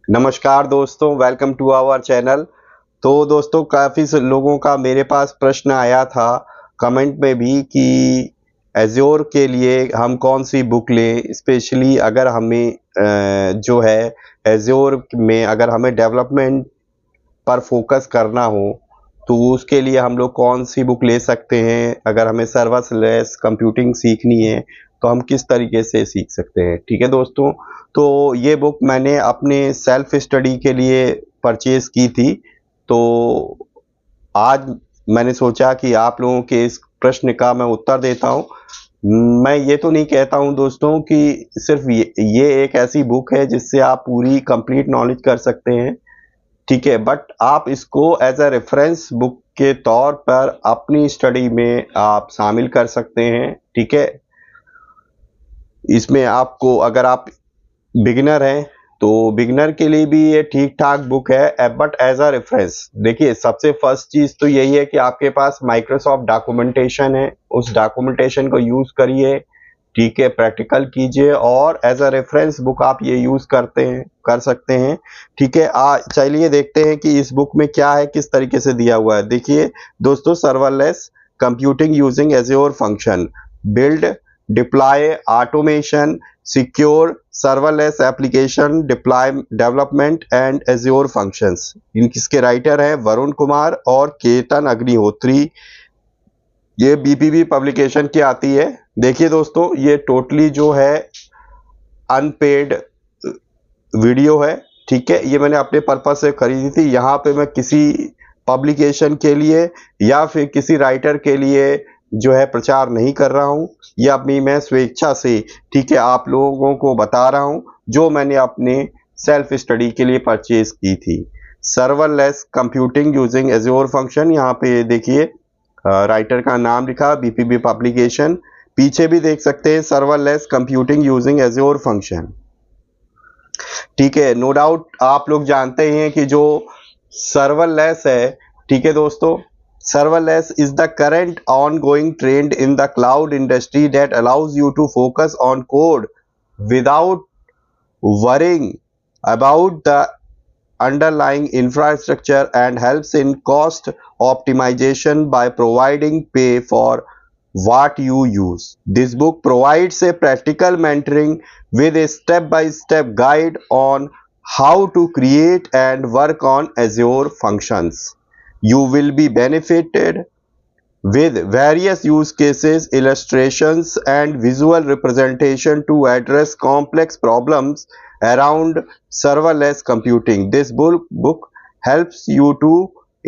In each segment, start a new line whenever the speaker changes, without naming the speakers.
नमस्कार दोस्तों, welcome to our channel. तो दोस्तों, काफ़ी लोगों का मेरे पास प्रश्न आया था कमेंट में भी कि एज़्योर के लिए हम कौन सी बुक लें, स्पेशली अगर हमें जो है एज़्योर में अगर हमें डेवलपमेंट पर फोकस करना हो तो उसके लिए हम लोग कौन सी बुक ले सकते हैं। अगर हमें सर्वरलेस कंप्यूटिंग सीखनी है तो हम किस तरीके से सीख सकते हैं। ठीक है दोस्तों, तो ये बुक मैंने अपने सेल्फ स्टडी के लिए परचेज़ की थी। तो आज मैंने सोचा कि आप लोगों के इस प्रश्न का मैं उत्तर देता हूँ। मैं ये तो नहीं कहता हूँ दोस्तों कि सिर्फ़ ये एक ऐसी बुक है जिससे आप पूरी कंप्लीट नॉलेज कर सकते हैं, ठीक है? बट आप इसको एज़ अ रेफ़रेंस बुक के तौर पर अपनी स्टडी में आप शामिल कर सकते हैं, ठीक है? इसमें आपको अगर आप बिगिनर हैं, तो बिगिनर के लिए भी ये ठीक-ठाक बुक है, बट एज़ अ रेफ़रेंस। देखिए, सबसे फर्स्ट चीज़ तो यही है कि आपके पास माइक्रोसॉफ्ट डॉक्यूमेंटेशन है, उस डॉक्यूमेंटेशन को यूज़ करिए, ठीक है? प्रैक्टिकल कीजिए और एज़ अ रेफ़रेंस बुक आप ये यूज़ कर सकते हैं, ठीक है? चलिए देखते हैं कि इस बुक में क्या है, किस तरीके से दिया हुआ है। देखिए दोस्तों, serverless computing using Azure function, build, deploy, automation, secure serverless application development and Azure functions. इसके राइटर हैं वरुण कुमार और केतन अग्निहोत्री। ये बीपीबी पब्लिकेशन की आती है। देखिए दोस्तों, ये टोटली जो है अनपेड वीडियो है, ठीक है? ये मैंने अपने पर्पज से खरीदी थी। यहाँ पे मैं किसी पब्लिकेशन के लिए या फिर किसी राइटर के लिए जो है प्रचार नहीं कर रहा हूँ। ये अपनी मैं स्वेच्छा से, ठीक है, आप लोगों को बता रहा हूँ जो मैंने अपने सेल्फ स्टडी के लिए परचेज की थी। Serverless computing using Azure function, यहाँ पे देखिए राइटर का नाम लिखा बीपीबी पब्लिकेशन। पीछे भी देख सकते हैं serverless computing using Azure function, ठीक है? नो डाउट आप लोग जानते हैं कि जो सर्वरलेस है, ठीक है दोस्तों, serverless is the current ongoing trend in the cloud industry that allows you to focus on code without worrying about the underlying infrastructure and helps in cost optimization by providing pay for what you use. This book provides a practical mentoring with a step-by-step guide on how to create and work on Azure functions. You will be benefited with various use cases, illustrations, and visual representation to address complex problems around serverless computing. This book helps you to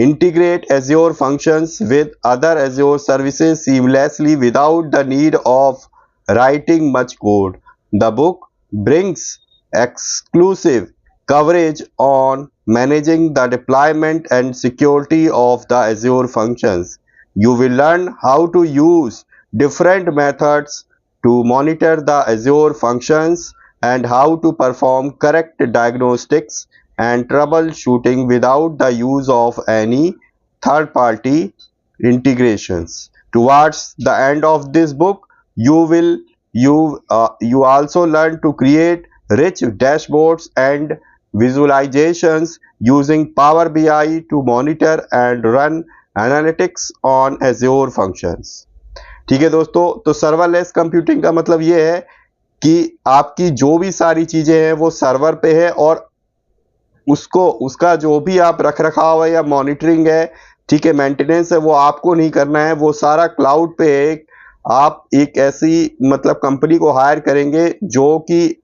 integrate Azure functions with other Azure services seamlessly without the need of writing much code. The book brings exclusive coverage on managing the deployment and security of the Azure functions. You will learn how to use different methods to monitor the Azure functions and how to perform correct diagnostics and troubleshooting without the use of any third-party integrations. Towards the end of this book, you also learn to create rich dashboards and visualizations using Power BI to monitor and run analytics on Azure functions. ठीक है दोस्तों, तो serverless computing का मतलब ये है कि आपकी जो भी सारी चीजें हैं वो सर्वर पे है और उसका जो भी आप रख रखाव है या मॉनिटरिंग है, ठीक है, मेंटेनेंस है, वो आपको नहीं करना है, वो सारा क्लाउड पे है। आप एक ऐसी मतलब कंपनी को हायर करेंगे जो कि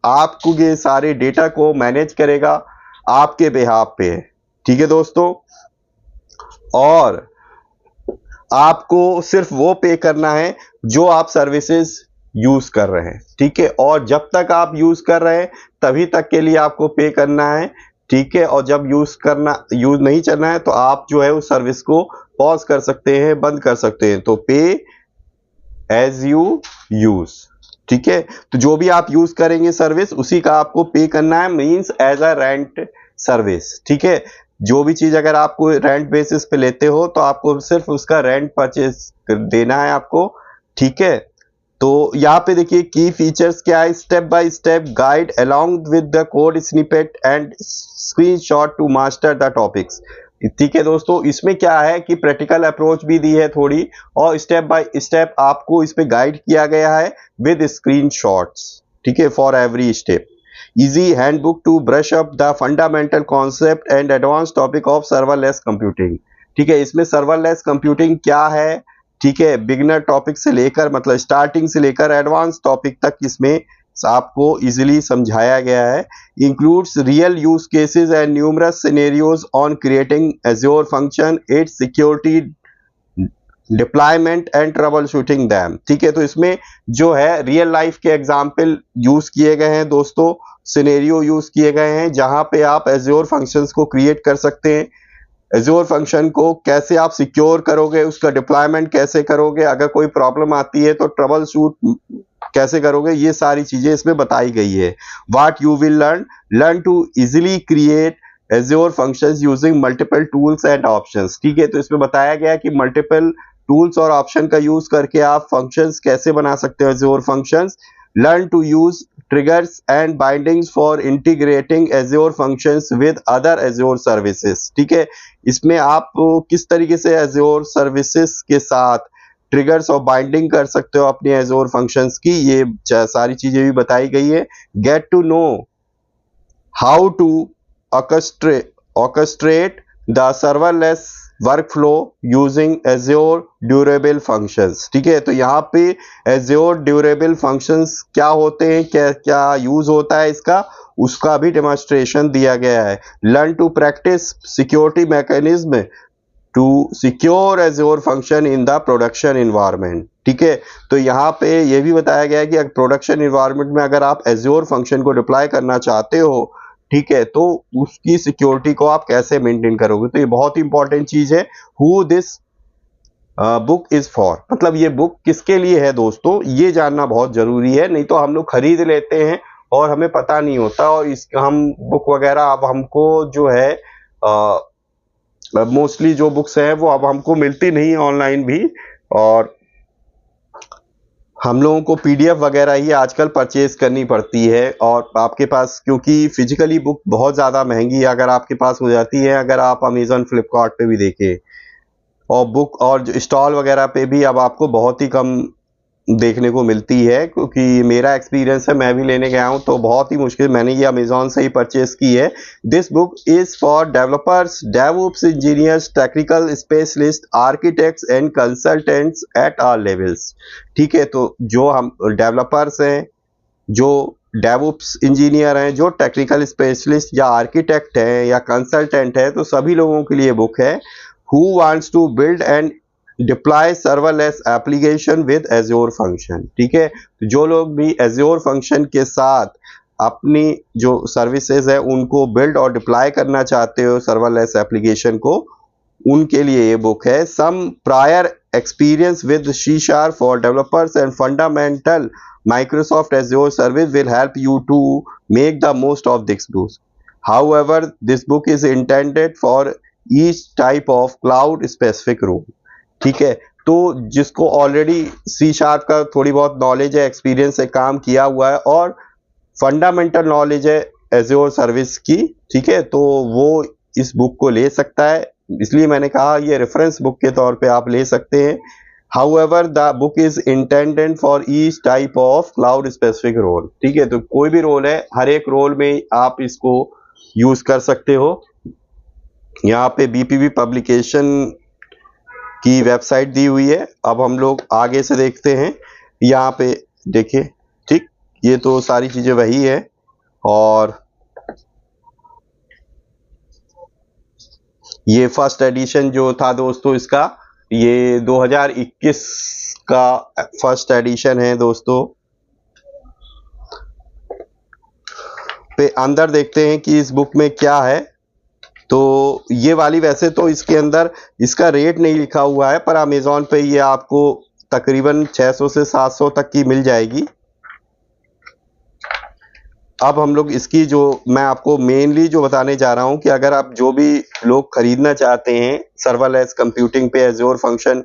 आपको ये सारे डेटा को मैनेज करेगा आपके बिहाफ पे, ठीक है दोस्तों। और आपको सिर्फ वो पे करना है जो आप सर्विसेज यूज कर रहे हैं, ठीक है? और जब तक आप यूज कर रहे हैं तभी तक के लिए आपको पे करना है, ठीक है? और जब यूज नहीं करना है तो आप जो है उस सर्विस को पॉज कर सकते हैं, बंद कर सकते हैं। तो पे एज यू यूज, ठीक है? तो जो भी आप यूज करेंगे सर्विस उसी का आपको पे करना है, means as a rent service, ठीक है? जो भी चीज अगर आपको रेंट बेसिस पे लेते हो तो आपको सिर्फ उसका रेंट परचेज देना है आपको, ठीक है? तो यहाँ पे देखिए की फीचर्स क्या है, step by step guide along with the code snippet and screenshot to master the topics. ठीक है दोस्तों, इसमें क्या है कि प्रैक्टिकल अप्रोच भी दी है थोड़ी, और स्टेप बाय स्टेप आपको इस पे गाइड किया गया है विद स्क्रीनशॉट्स। ठीक है, for every step. Easy handbook to brush up the fundamental concept and advance topic of serverless computing. ठीक है, इसमें सर्वरलेस कंप्यूटिंग क्या है, ठीक है, बिगिनर टॉपिक से लेकर मतलब स्टार्टिंग से लेकर एडवांस टॉपिक तक इसमें आपको इजीली समझाया गया है। Includes real use cases and numerous scenarios on creating azure function, it's security, deployment and trouble shooting them. ठीक है, तो इसमें जो है रियल लाइफ के एग्जाम्पल यूज किए गए हैं दोस्तों, सिनेरियो यूज किए गए हैं जहां पे आप एज्योर फंक्शंस को क्रिएट कर सकते हैं। एज्योर फंक्शन को कैसे आप सिक्योर करोगे, उसका डिप्लॉयमेंट कैसे करोगे, अगर कोई प्रॉब्लम आती है तो ट्रबल शूट कैसे करोगे, ये सारी चीजें इसमें बताई गई है। What you will learn to easily create Azure functions using multiple tools and options. ठीक है, तो इसमें बताया गया कि मल्टीपल टूल्स और ऑप्शन का यूज करके आप फंक्शंस कैसे बना सकते हो, Azure functions. Learn to use triggers and bindings for integrating Azure functions with other Azure services। ठीक है, इसमें आप किस तरीके से Azure services के साथ ट्रिगर्स और बाइंडिंग कर सकते हो अपनी Azure functions की, ये सारी चीजें भी बताई गई है। Get to know how to orchestrate the serverless workflow using azure durable functions. ठीक है, तो यहाँ पे एज्योर ड्यूरेबल फंक्शंस क्या होते हैं, क्या क्या यूज होता है इसका, उसका भी डेमोन्स्ट्रेशन दिया गया है। Learn to practice security mechanism to secure Azure function in the production environment. ठीक है, तो यहाँ पे ये भी बताया गया है कि प्रोडक्शन इन्वायरमेंट में अगर आप एज्योर फंक्शन को डिप्लॉय करना चाहते हो, ठीक है, तो उसकी सिक्योरिटी को आप कैसे मेंटेन करोगे। तो ये बहुत ही इंपॉर्टेंट चीज है। Who this book is for, मतलब ये बुक किसके लिए है दोस्तों, ये जानना बहुत जरूरी है। नहीं तो हम लोग खरीद लेते हैं और हमें पता नहीं होता, और इस हम बुक वगैरह अब हमको जो है मोस्टली जो बुक्स हैं वो अब हमको मिलती नहीं ऑनलाइन भी, और हम लोगों को पीडीएफ वगैरह ही आजकल परचेज करनी पड़ती है। और आपके पास क्योंकि फिजिकली बुक बहुत ज़्यादा महंगी अगर आपके पास हो जाती है, अगर आप अमेजोन फ्लिपकार्ट पे भी देखें, और बुक और स्टॉल वगैरह पे भी अब आपको बहुत ही कम देखने को मिलती है। क्योंकि मेरा एक्सपीरियंस है, मैं भी लेने गया हूं तो बहुत ही मुश्किल, मैंने ये अमेजोन से ही परचेज की है। This book is for developers, DevOps engineers, technical specialist, architects and consultants at all levels. ठीक है, तो जो हम डेवलपर्स हैं, जो डेवऑप्स इंजीनियर हैं, जो टेक्निकल स्पेशलिस्ट या आर्किटेक्ट हैं या कंसल्टेंट है, तो सभी लोगों के लिए बुक है। Who wants to build and deploy serverless application with Azure function. ठीक है, तो जो लोग भी एज्योर फंक्शन के साथ अपनी जो सर्विसेज है उनको बिल्ड और डिप्लॉय करना चाहते हो सर्वरलेस एप्लीकेशन को, उनके लिए ये बुक है। Some prior experience with C# for developers and fundamental Microsoft Azure service will help you to make the most of this book. However, this book is intended for each type of cloud specific role। ठीक है, तो जिसको already C# का थोड़ी बहुत knowledge है, experience है, काम किया हुआ है, और फंडामेंटल नॉलेज है एज्योर सर्विस की, ठीक है, तो वो इस बुक को ले सकता है। इसलिए मैंने कहा ये रेफरेंस बुक के तौर पे आप ले सकते हैं। However, the book is intended for each type of cloud specific role। ठीक है, तो कोई भी रोल है, हर एक रोल में आप इसको यूज कर सकते हो। यहाँ पे BPB पब्लिकेशन की वेबसाइट दी हुई है। अब हम लोग आगे से देखते हैं, यहाँ पे देखिए, ठीक, ये तो सारी चीजें वही है। और ये फर्स्ट एडिशन जो था दोस्तों इसका, ये 2021 का फर्स्ट एडिशन है दोस्तों। पे अंदर देखते हैं कि इस बुक में क्या है। तो ये वाली, वैसे तो इसके अंदर इसका रेट नहीं लिखा हुआ है, पर अमेजोन पे ये आपको तकरीबन 600 से 700 तक की मिल जाएगी। अब हम लोग इसकी जो मैं आपको मेनली जो बताने जा रहा हूं कि अगर आप जो भी लोग खरीदना चाहते हैं सर्वरलेस कंप्यूटिंग पे एज्योर फंक्शन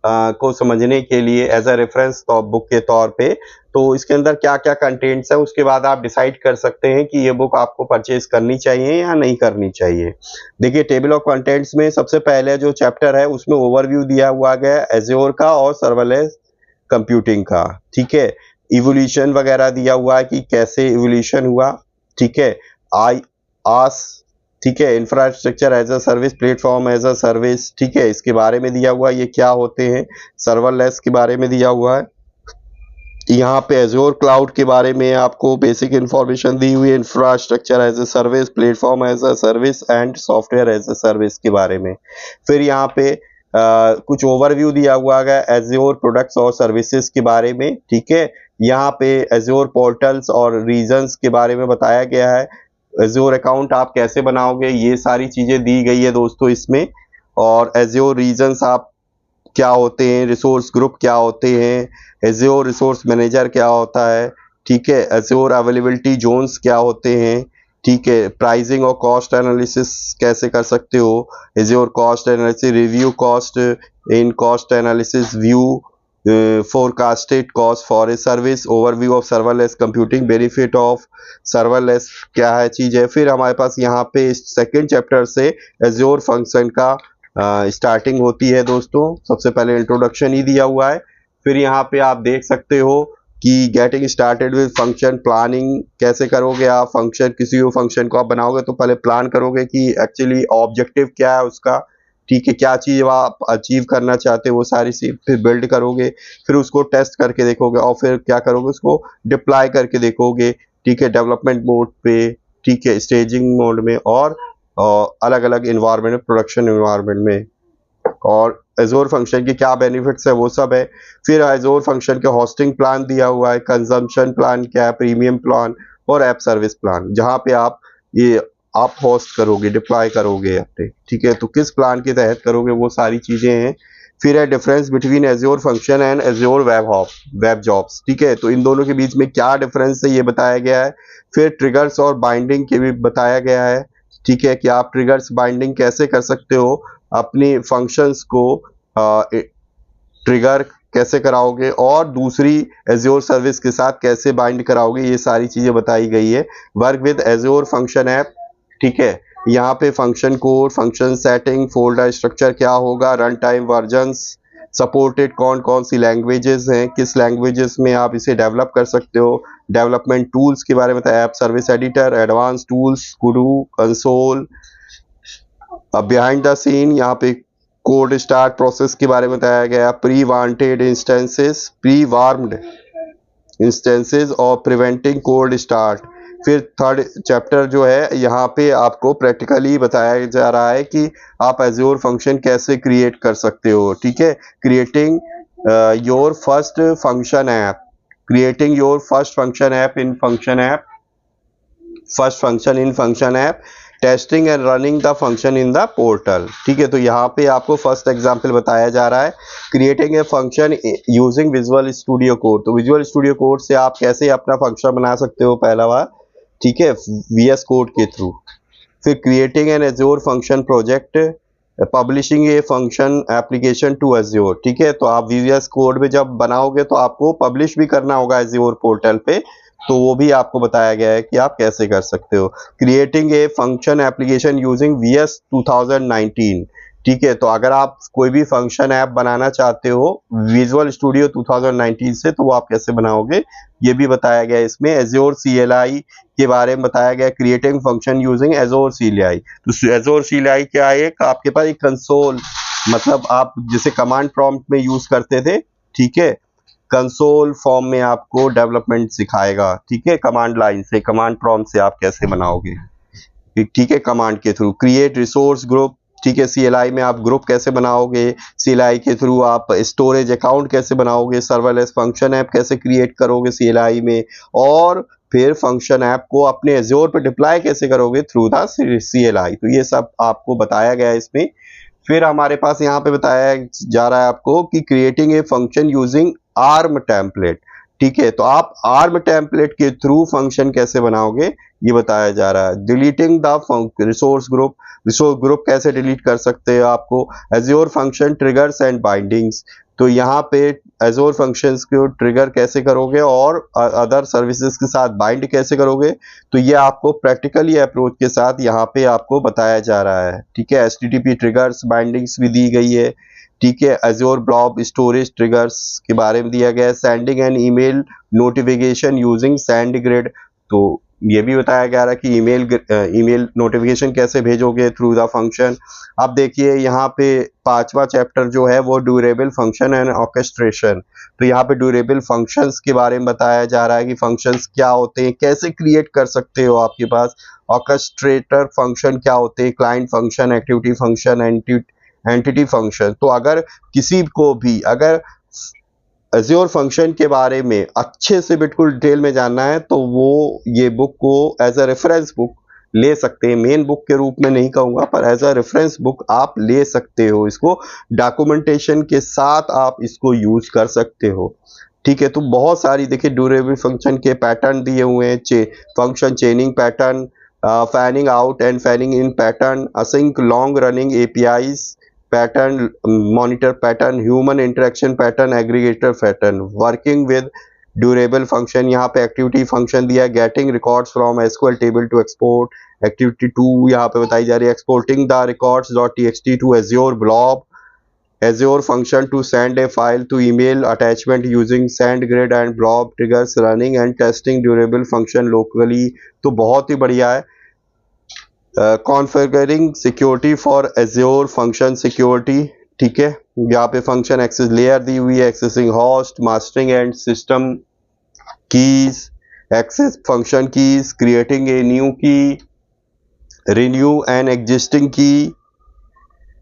को समझने के लिए एज अ रेफरेंस बुक के तौर पे, तो इसके अंदर क्या क्या कंटेंट्स है उसके बाद आप डिसाइड कर सकते हैं कि ये बुक आपको परचेज करनी चाहिए या नहीं करनी चाहिए। देखिए टेबल ऑफ कंटेंट्स में सबसे पहले जो चैप्टर है उसमें ओवरव्यू दिया हुआ गया एज्योर का और सर्वरलेस कंप्यूटिंग का, ठीक है। इवोल्यूशन वगैरह दिया हुआ है कि कैसे इवोल्यूशन हुआ, ठीक है। आई आस, ठीक है। Infrastructure as a service, platform as a service, ठीक है, इसके बारे में दिया हुआ है ये क्या होते हैं। सर्वरलेस के बारे में दिया हुआ है, यहाँ पे एज्योर क्लाउड के बारे में आपको बेसिक इंफॉर्मेशन दी हुई है। Infrastructure as a service, platform as a service and software as a service के बारे में। फिर यहाँ पे कुछ ओवरव्यू दिया हुआ है एज्योर प्रोडक्ट्स और सर्विसेज के बारे में, ठीक है। यहाँ पे एज्योर पोर्टल्स और रीजन्स के बारे में बताया गया है। एज्योर अकाउंट आप कैसे बनाओगे ये सारी चीजें दी गई है दोस्तों इसमें। और एज्योर रीजन्स आप क्या होते हैं, रिसोर्स ग्रुप क्या होते हैं, एज्योर रिसोर्स मैनेजर क्या होता है, ठीक है। एज्योर अवेलेबिलिटी जोन्स क्या होते हैं, ठीक है। प्राइसिंग और कॉस्ट एनालिसिस कैसे कर सकते हो, azure cost analysis, review cost in cost analysis, view forecasted cost for a service, overview of serverless computing, benefit of serverless क्या है चीज है। फिर हमारे पास यहाँ पे सेकेंड चैप्टर से एज्योर फंक्शन का स्टार्टिंग होती है दोस्तों। सबसे पहले इंट्रोडक्शन ही दिया हुआ है। फिर यहाँ पे आप देख सकते हो कि getting started with function planning कैसे करोगे आप। फंक्शन किसी भी फंक्शन को आप बनाओगे तो पहले प्लान करोगे कि एक्चुअली ऑब्जेक्टिव क्या है उसका, ठीक है, क्या चीज आप अचीव करना चाहते हो वो सारी चीज फिर बिल्ड करोगे। फिर उसको टेस्ट करके देखोगे और फिर क्या करोगे उसको डिप्लॉय करके देखोगे, ठीक है, डेवलपमेंट मोड पे, ठीक है, स्टेजिंग मोड में और अलग अलग इन्वायरमेंट, प्रोडक्शन इन्वायरमेंट में। और एज्योर फंक्शन के क्या बेनिफिट्स है वो सब है। फिर एज्योर फंक्शन के होस्टिंग प्लान दिया हुआ है, कंजम्पशन प्लान क्या है, प्रीमियम प्लान और ऐप सर्विस प्लान, जहां पे आप होस्ट करोगे, डिप्लॉय करोगे अपने, ठीक है, तो किस प्लान के तहत करोगे वो सारी चीजें हैं। फिर है difference between azure function and azure web jobs, ठीक है, तो इन दोनों के बीच में क्या डिफरेंस है ये बताया गया है। फिर ट्रिगर्स और बाइंडिंग के भी बताया गया है, ठीक है, कि आप ट्रिगर्स बाइंडिंग कैसे कर सकते हो, अपनी फंक्शंस को ट्रिगर कैसे कराओगे और दूसरी एज्योर सर्विस के साथ कैसे बाइंड कराओगे, ये सारी चीजें बताई गई है। Work with Azure function app, ठीक है, यहाँ पे function code, function setting, folder structure क्या होगा, रन टाइम वर्जन्स, सपोर्टेड कौन कौन सी लैंग्वेजेस हैं, किस लैंग्वेजेस में आप इसे डेवलप कर सकते हो, डेवलपमेंट टूल्स के बारे में बताया, app service editor, advanced tools, Kudu, console. अब बिहाइंड द सीन यहाँ पे कोड स्टार्ट प्रोसेस के बारे में बताया गया, pre wanted instances, pre warmed instances और प्रिवेंटिंग कोल्ड स्टार्ट। फिर थर्ड चैप्टर जो है यहाँ पे आपको प्रैक्टिकली बताया जा रहा है कि आप एज्योर फंक्शन कैसे क्रिएट कर सकते हो, ठीक है। Creating your first function app, creating your first function app in function app, first function in function app, testing and running the function in the portal, ठीक है। तो यहाँ पे आपको फर्स्ट एग्जांपल बताया जा रहा है, creating a function using visual studio code. तो विजुअल स्टूडियो कोड से आप कैसे अपना फंक्शन बना सकते हो पहला बार, ठीक है, VS कोड के थ्रू। फिर creating an Azure function project, publishing a function application to Azure, ठीक है, तो आप VS कोड में जब बनाओगे तो आपको पब्लिश भी करना होगा एज्योर पोर्टल पे, तो वो भी आपको बताया गया है कि आप कैसे कर सकते हो। Creating a function application using VS 2019, ठीक है, तो अगर आप कोई भी फंक्शन ऐप बनाना चाहते हो विजुअल स्टूडियो 2019 से तो वो आप कैसे बनाओगे ये भी बताया गया है इसमें। एज्योर CLI के बारे में बताया गया, creating function using azure CLI। तो एज्योर CLI क्या है, आपके पास एक कंसोल, मतलब आप जैसे कमांड प्रॉम्प्ट में यूज करते थे, ठीक है, कंसोल फॉर्म में आपको डेवलपमेंट सिखाएगा, ठीक है, कमांड लाइन से, कमांड प्रॉम्प्ट से आप कैसे बनाओगे, ठीक है, कमांड के थ्रू। क्रिएट रिसोर्स ग्रुप, ठीक है, CLI में आप ग्रुप कैसे बनाओगे, CLI के थ्रू आप स्टोरेज अकाउंट कैसे बनाओगे, सर्वरलेस फंक्शन ऐप कैसे क्रिएट करोगे CLI में, और फिर फंक्शन ऐप को अपने एज्योर पे डिप्लॉय कैसे करोगे थ्रू द CLI। तो ये सब आपको बताया गया है इसमें। फिर हमारे पास यहाँ पे बताया जा रहा है आपको कि creating a function using arm template, ठीक है, तो आप आर्म टेम्पलेट के थ्रू फंक्शन कैसे बनाओगे ये बताया जा रहा है। डिलीटिंग द रिसोर्स ग्रुप कैसे डिलीट कर सकते हो आपको, azure function triggers and bindings, तो यहाँ पे एजोर फंक्शंस को ट्रिगर कैसे करोगे और अदर सर्विसेज के साथ बाइंड कैसे करोगे, तो ये आपको प्रैक्टिकली अप्रोच के साथ यहाँ पे आपको बताया जा रहा है। ठीक है, HTTP ट्रिगर्स बाइंडिंग्स भी दी गई है। ठीक है, एजोर ब्लॉब स्टोरेज ट्रिगर्स के बारे में दिया गया है। Sending end email notification using SendGrid, तो ये भी बताया जा रहा है कि ईमेल नोटिफिकेशन कैसे भेजोगे थ्रू द फंक्शन। अब देखिए यहाँ पे 5वां चैप्टर जो है वो ड्यूरेबल फंक्शन एंड ऑर्केस्ट्रेशन, तो यहाँ पे ड्यूरेबल फंक्शंस के बारे में बताया जा रहा है कि फंक्शंस क्या होते हैं, कैसे क्रिएट कर सकते हो आपके पास। ऑर्केस्ट्रेटर फंक्शन क्या होते हैं, client function, activity function, entity function. तो अगर किसी को भी अगर एज्योर फंक्शन के बारे में अच्छे से बिल्कुल डिटेल में जानना है तो वो ये बुक को एज अ रेफरेंस बुक ले सकते हैं। मेन बुक के रूप में नहीं कहूँगा, पर एज अ रेफरेंस बुक आप ले सकते हो इसको। डॉक्यूमेंटेशन के साथ आप इसको यूज कर सकते हो। ठीक है, तो बहुत सारी देखिए ड्यूरेबल फंक्शन के पैटर्न दिए हुए हैं। Function chaining pattern, fanning out and fanning in pattern, async long running APIs pattern, monitor pattern, human interaction pattern, aggregator pattern, working with durable function. यहाँ पे एक्टिविटी फंक्शन दिया है, getting records from SQL table to export. Activity 2 यहाँ पे बताई जा रही है, exporting the records .txt to Azure blob, Azure function to send a file to email attachment using SendGrid and blob triggers, running and testing durable function locally. तो बहुत ही बढ़िया है। Configuring security for azure function security. ठीक है, यहाँ पे function access layer दी हुई है, accessing host, mastering and system keys, access function keys, creating a new key, renew an existing key,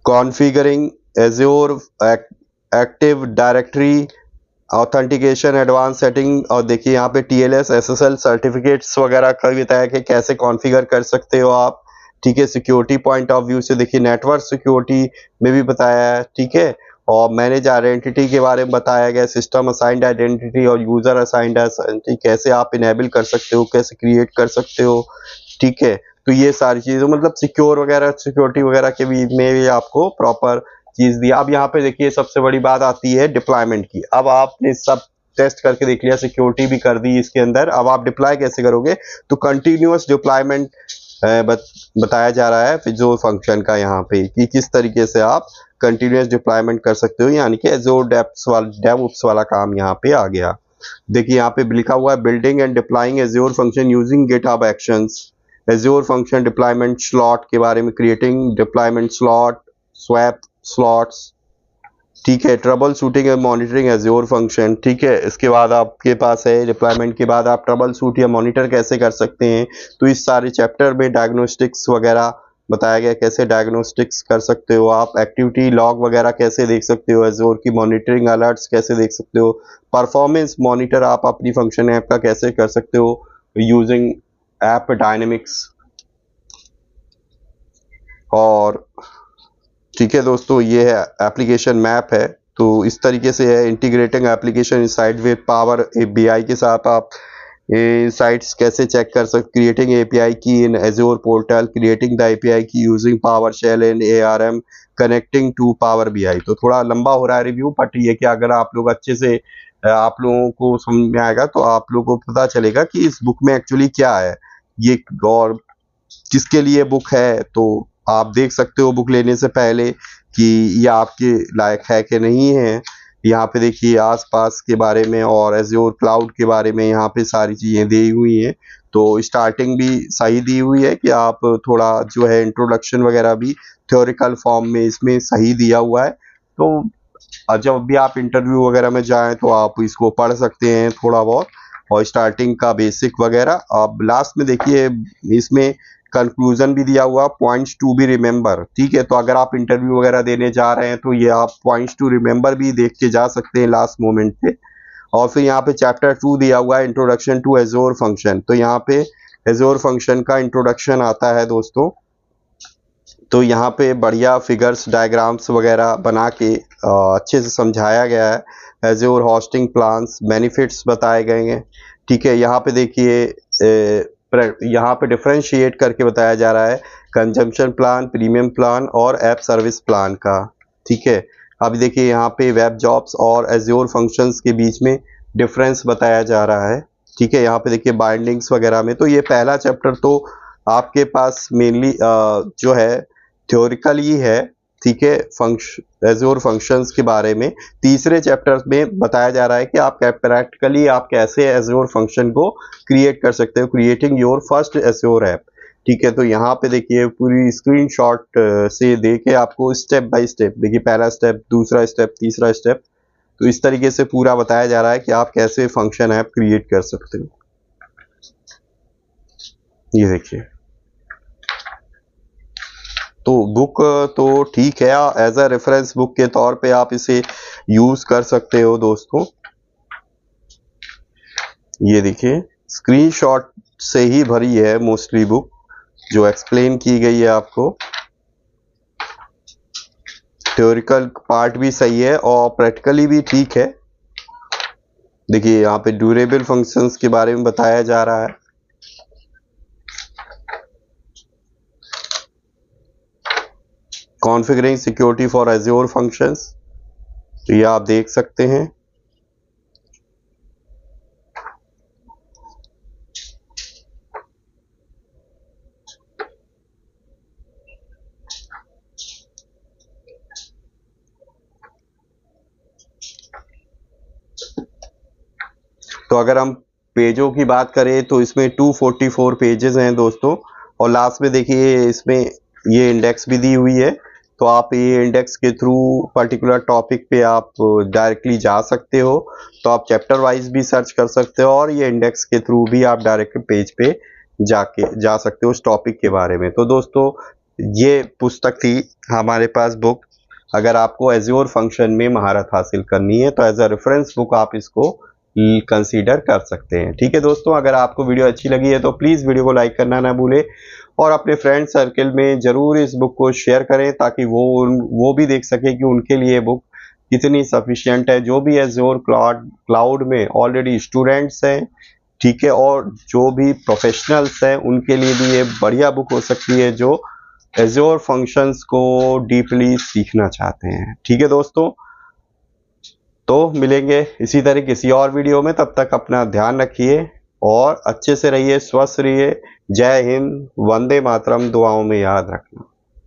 configuring Azure Active Directory, authentication advance setting. और देखिए यहाँ पे TLS SSL सर्टिफिकेट्स वगैरह का भी बताया कि कैसे कॉन्फ़िगर कर सकते हो आप। ठीक है, सिक्योरिटी पॉइंट ऑफ व्यू से देखिए नेटवर्क सिक्योरिटी में भी बताया है। ठीक है, और मैनेज आइडेंटिटी के बारे में बताया गया, सिस्टम असाइंड आइडेंटिटी और यूजर असाइंड आइडेंटिटी कैसे आप इनेबल कर सकते हो, कैसे क्रिएट कर सकते हो। ठीक है, तो ये सारी चीज़ें मतलब सिक्योरिटी वगैरह के भी में भी आपको प्रॉपर चीज दिया। अब यहाँ पे देखिए सबसे बड़ी बात आती है डिप्लॉयमेंट की। अब आपने सब टेस्ट करके देख लिया, सिक्योरिटी भी कर दी इसके अंदर, अब आप डिप्लॉय कैसे करोगे, तो कंटिन्यूअस डिप्लॉयमेंट बताया जा रहा है एज्योर फंक्शन का यहाँ पे कि किस तरीके से आप कंटिन्यूअस डिप्लॉयमेंट कर सकते हो, यानी कि एज्योर डेवऑप्स वाला काम यहाँ पे आ गया। देखिए यहाँ पे लिखा हुआ है building and deploying azure function using GitHub actions, azure function deployment slot के बारे में, creating deployment slot, swap slots. ठीक है, trouble shooting and monitoring azure function. ठीक है, इसके बाद आपके पास है डिप्लॉयमेंट के बाद आप ट्रबल शूट या मॉनिटर कैसे कर सकते हैं। तो इस सारे चैप्टर में डायग्नोस्टिक्स वगैरह बताया गया, कैसे डायग्नोस्टिक्स कर सकते हो आप, एक्टिविटी लॉग वगैरह कैसे देख सकते हो, एज्योर की मॉनिटरिंग अलर्ट्स कैसे देख सकते हो, परफॉर्मेंस मॉनिटर आप अपनी फंक्शन ऐप का कैसे कर सकते हो यूजिंग ऐप डायनेमिक्स। और ठीक है दोस्तों, ये है एप्लीकेशन मैप है, तो इस तरीके से है integrating application inside with power BI के साथ आप साइट्स कैसे चेक कर सकते, creating API key in Azure portal, creating the API key using PowerShell and ARM, connecting to power BI। तो थोड़ा लंबा हो रहा है रिव्यू, बट ये कि अगर आप लोग अच्छे से आप लोगों को समझ में आएगा तो आप लोगों को पता चलेगा कि इस बुक में एक्चुअली क्या है ये और किसके लिए बुक है। तो आप देख सकते हो बुक लेने से पहले कि ये आपके लायक है कि नहीं है। यहाँ पे देखिए आसपास के बारे में और एज्योर क्लाउड के बारे में यहाँ पे सारी चीज़ें दी हुई हैं। तो स्टार्टिंग भी सही दी हुई है कि आप थोड़ा जो है इंट्रोडक्शन वगैरह भी थ्योरिकल फॉर्म में इसमें सही दिया हुआ है। तो जब भी आप इंटरव्यू वगैरह में जाएं तो आप इसको पढ़ सकते हैं थोड़ा बहुत, और स्टार्टिंग का बेसिक वगैरह। अब लास्ट में देखिए इसमें कंक्लूजन भी दिया हुआ, पॉइंट्स टू बी रिमेंबर। ठीक है, तो अगर आप इंटरव्यू वगैरह देने जा रहे हैं तो ये आप पॉइंट्स टू रिमेंबर भी देख के जा सकते हैं लास्ट मोमेंट पे। और फिर यहाँ पे चैप्टर 2 दिया हुआ है इंट्रोडक्शन टू एज्योर फंक्शन, तो यहाँ पे एज्योर फंक्शन का इंट्रोडक्शन आता है दोस्तों। तो यहाँ पे बढ़िया फिगर्स डायग्राम्स वगैरह बना के अच्छे से समझाया गया है। एज्योर होस्टिंग प्लान्स बेनिफिट्स बताए गए हैं। ठीक है, यहाँ पे देखिए यहाँ पे डिफरेंशिएट करके बताया जा रहा है कंजम्पशन प्लान, प्रीमियम प्लान और ऐप सर्विस प्लान का। ठीक है, अभी देखिए यहाँ पे वेब जॉब्स और एज्योर फंक्शंस के बीच में डिफरेंस बताया जा रहा है। ठीक है, यहाँ पे देखिए बाइंडिंग्स वगैरह में, तो ये पहला चैप्टर तो आपके पास मेनली जो है थ्योरिकल ही है। ठीक है, एज्योर फंक्शंस के बारे में तीसरे चैप्टर में बताया जा रहा है कि आप प्रैक्टिकली आप कैसे एज्योर फंक्शन को क्रिएट कर सकते हो, creating your first azure app. ठीक है, तो यहाँ पे देखिए पूरी स्क्रीनशॉट से देके आपको स्टेप बाय स्टेप, देखिए पहला स्टेप, दूसरा स्टेप, तीसरा स्टेप, तो इस तरीके से पूरा बताया जा रहा है कि आप कैसे फंक्शन ऐप क्रिएट कर सकते हो। ये देखिए, तो बुक तो ठीक है, एज अ रेफरेंस बुक के तौर पे आप इसे यूज कर सकते हो दोस्तों। ये देखिए स्क्रीनशॉट से ही भरी है मोस्टली बुक, जो एक्सप्लेन की गई है आपको। थ्योरिकल पार्ट भी सही है और प्रैक्टिकली भी ठीक है। देखिए यहाँ पे ड्यूरेबल फंक्शंस के बारे में बताया जा रहा है। Configuring security for azure functions, तो ये आप देख सकते हैं। तो अगर हम पेजों की बात करें तो इसमें 244 पेजेस हैं दोस्तों, और लास्ट में देखिए इसमें ये इंडेक्स भी दी हुई है, तो आप ये इंडेक्स के थ्रू पर्टिकुलर टॉपिक पे आप डायरेक्टली जा सकते हो। तो आप चैप्टर वाइज भी सर्च कर सकते हो और ये इंडेक्स के थ्रू भी आप डायरेक्ट पेज पे जा सकते हो उस टॉपिक के बारे में। तो दोस्तों ये पुस्तक थी हमारे पास बुक, अगर आपको एज्योर फंक्शन में महारत हासिल करनी है तो एज अ रेफरेंस बुक आप इसको कंसीडर कर सकते हैं। ठीक है दोस्तों, अगर आपको वीडियो अच्छी लगी है तो प्लीज़ वीडियो को लाइक करना ना भूलें और अपने फ्रेंड सर्कल में ज़रूर इस बुक को शेयर करें, ताकि वो भी देख सके कि उनके लिए बुक कितनी सफिशिएंट है। जो भी एज्योर क्लाउड में ऑलरेडी स्टूडेंट्स हैं, ठीक है, और जो भी प्रोफेशनल्स हैं उनके लिए भी ये बढ़िया बुक हो सकती है, जो एज्योर फंक्शंस को डीपली सीखना चाहते हैं। ठीक है दोस्तों, तो मिलेंगे इसी तरह किसी और वीडियो में, तब तक अपना ध्यान रखिए और अच्छे से रहिए, स्वस्थ रहिए। जय हिंद, वंदे मातरम दुआओं में याद रखना।